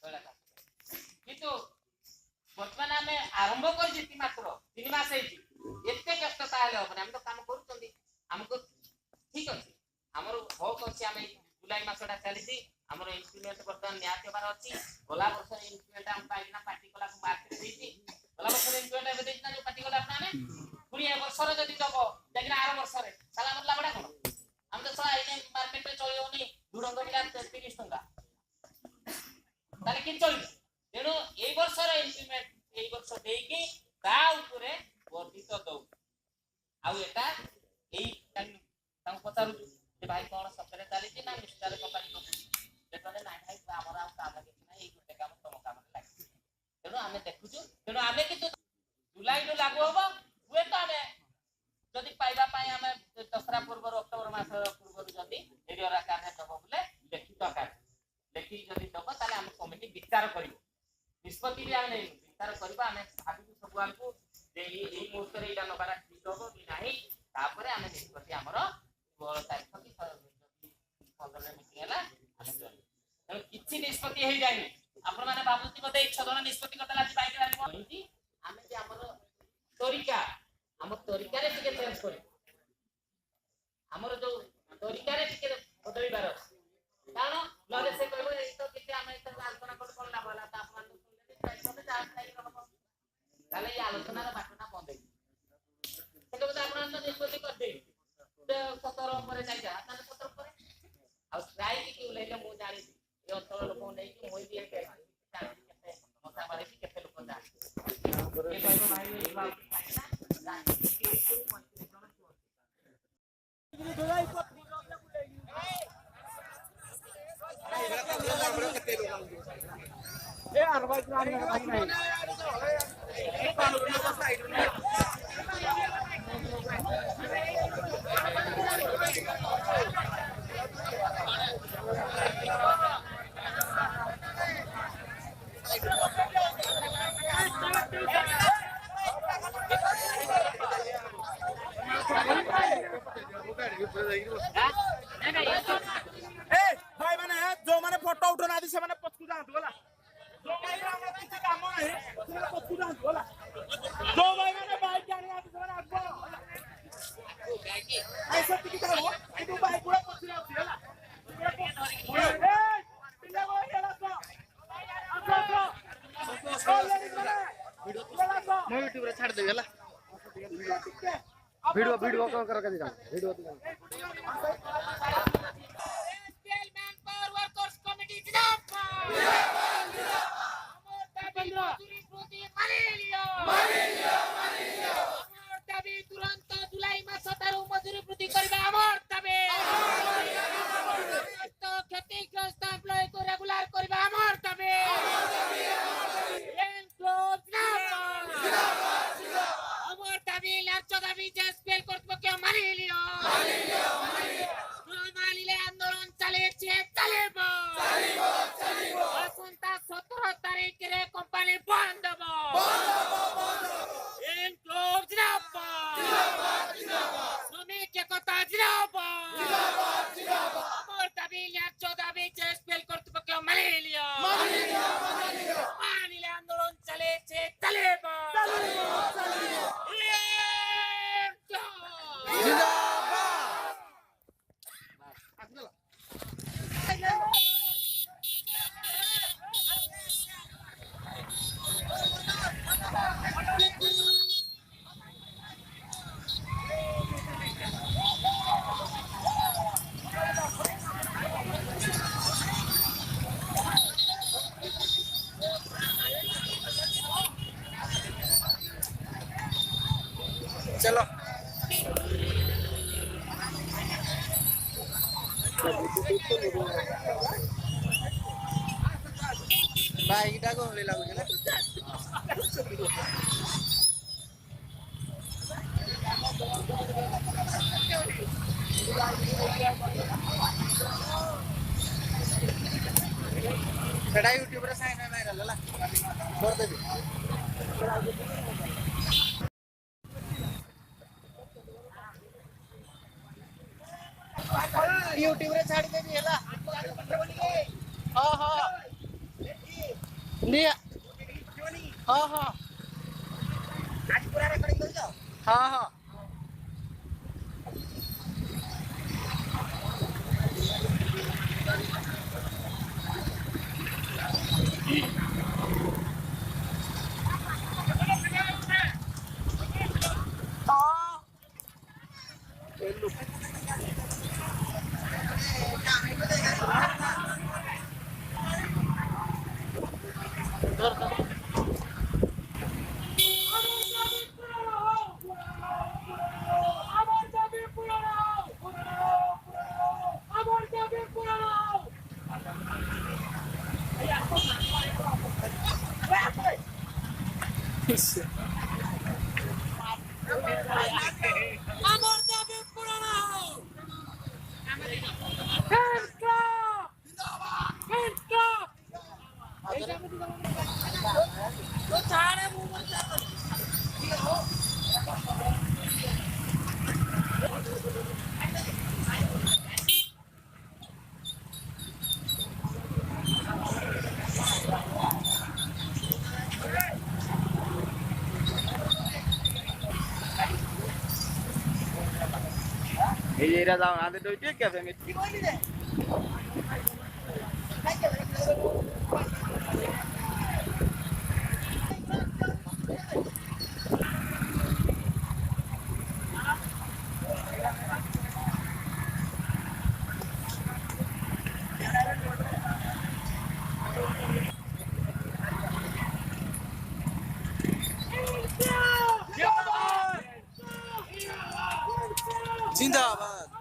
কিন্তু বর্তমান আমি আরম্ভ করছি মাত্র 3 মাস হয়েছি এতে কষ্ট তাহলে হবে আমি তো কাম করুଛନ୍ତି আমাকে ঠিক আছে আমার হোক আছে আমি জুলাই মাসটা চালিছি ଆମର ইনস্ট্রুমেন্ট বর্তমান নিয়াতে বার ଅଛି গলা বছর ইনস্ট্রুমেন্ট ଆମ ପାଇକିନା ପାର୍ଟିକୁଲାର ମାର୍କେଟ ଦେଇଛି ଗଲା ବର୍ଷର ଇନସ୍ଟ୍ରୁମେଣ୍ଟ ଏବେ ଦେଇଛି ନା ଯୋଉ ପାର୍ଟିକୁଲାର ଆପଣମାନେ ପୁଣି ଏ ବର୍ଷରେ ଯଦି ଦବ ଯାଇକିନା ଆର ବର୍ଷରେ ତାହେଲେ ଆମର ଲାଭଟା କଣ ଆମେ ତ ସଳା ଏଇ ମାର୍କେଟରେ ଚଳିବନି ଝୁଡଙ୍ଗ ବିଲା 30 ଟଙ୍କା ତାହେଲେ କି ଚଳିବ ତେଣୁ ଏଇ ବର୍ଷର ଇନସ୍ଟ୍ରୁମେଣ୍ଟ ଏଇ ବର୍ଷ ଦେଇକି ତା ଉପରେ ବର୍ଦ୍ଧିତ ଦଉ ଆଉ ଏଟା ଏଇ ତାଙ୍କୁ ପଚାରୁଛୁ ଯେ ଭାଇ କଣ ସତରେ ଚାଲିଛି ନା ମିଷ୍ଟର କମ୍ପାନୀ ଦେଖଲେ ନାଇଁ ଭାଇ ଆମର ଆଉ କାମ କିଛି ନାହିଁ ଏଇ ଗୋଟେ କାମ ତମ କାମରେ ଲାଗିଛି ତେଣୁ ଆମେ ଦେଖୁଛୁ ତେଣୁ ଆମେ କିନ୍ତୁ ଜୁଲାଇରୁ ଲାଗୁ ହବ ହୁଏତ ଆମେ ଯଦି ପାଇବା ପାଇଁ ଆମେ ଦଶରା ପୂର୍ବରୁ ଅକ୍ଟୋବର ମାସ ପୂର୍ବରୁ ଯଦି ଏରିଅର ଆକାରରେ ଦବ ବୋଲେ ଲିଖିତ ଆକାରରେ ଲେଖିକି ଯଦି ଦବ ତାହେଲେ ଆମେ କମିଟି ବିଚାର କରିବୁ ନିଷ୍ପତ୍ତି ବି ଆମେ ନେଇବୁ ବିଚାର କରିବା ଆମେ ଭାବିଛୁ ସବୁ ଆଡ଼କୁ ଯେ ଏଇ ମୁହୂର୍ତ୍ତରେ ଏଇଟା ନେବାଟା ଠିକ ହବ କି ନାହିଁ ତାପରେ ଆମେ ନିଷ୍ପତ୍ତି ଆମର 16 ତାରିଖ କି 15 ମିଟିଂ ହେଲା ଆମେ କରିବୁ ତେଣୁ କିଛି ନିଷ୍ପତ୍ତି ହେଇଯାଇନି ଆପଣମାନେ ଭାବୁଛନ୍ତି ବୋଧେ 6 ଜଣ ନିଷ୍ପତ୍ତି କରିଦେଲା ଆଜି ବାଇକ ଆଣିବ ଆମେ ଯେ ଆମର ତରିକା ଆମ ତରିକାରେ ଟିକେ ଚେଞ୍ଜ କରିବୁ ଆମର ଯୋଉ ତରିକାରେ ଟିକେ ବଦଳିବାର ଅଛି କାରଣ ନହେଲେ ସେ କହିବ ଏଇ ତ କିଛି ଆମେ ଆଲୋଚନା କଲେ କଣ ଲାଭ ହେଲା ଆପଣ ତାହେଲେ ଏଇ ଆଲୋଚନାର ବାଟଟା ବନ୍ଦ ହେଇଯିବ ସେ କଥା ଆପଣ ତ ନିଷ୍ପତ୍ତି କରିଦେବେ 17 ପରେ ଯାଇଯା ତାହେଲେ 17 ପରେ ଆଉ ଷ୍ଟ୍ରାଇକ୍ କି ଉଲେଇଲେ ମୁଁ ଜାଣିଛି ଏ ଅଞ୍ଚଳ ଲୋକଙ୍କୁ ନେଇକି ମୁଁ ବି କେତେ ମଶା ମାରିକି କେତେ ଲୋକ ଜାଣିଛି ଏ କହିବ ଭାଇ ଏଇ ବାବୁ ଖାଇନା ए अरबा ग्राम में भाई नहीं भाई मैंने जो मैंने फोटो उठना से मैंने पछकू जातु होला जो भाई हमरा किसी काम नहीं से पछकू जातु होला जो भाई मैंने बाइक जाने आते से मैंने आगो ऐसा टिकट हो कि तू बाइक पूरा पछकू जातु होला ए पिले वो गेला तो मैं यूट्यूब रे छाड़ देबी हला वीडियो वीडियो कर कर के जाओ वीडियो चलो बाइक टा को ले लागु छला सेटा यूट्यूब रे साइन वायरल होला कर देबी यूट्यूब रे छाड़ देबी हला हां हां नी हाँ हाँ आज पूरा रेकॉर्डिंग कर जाओ हाँ हाँ ये राजा आते तो ठीक क्या फेंगे जिंदाबाद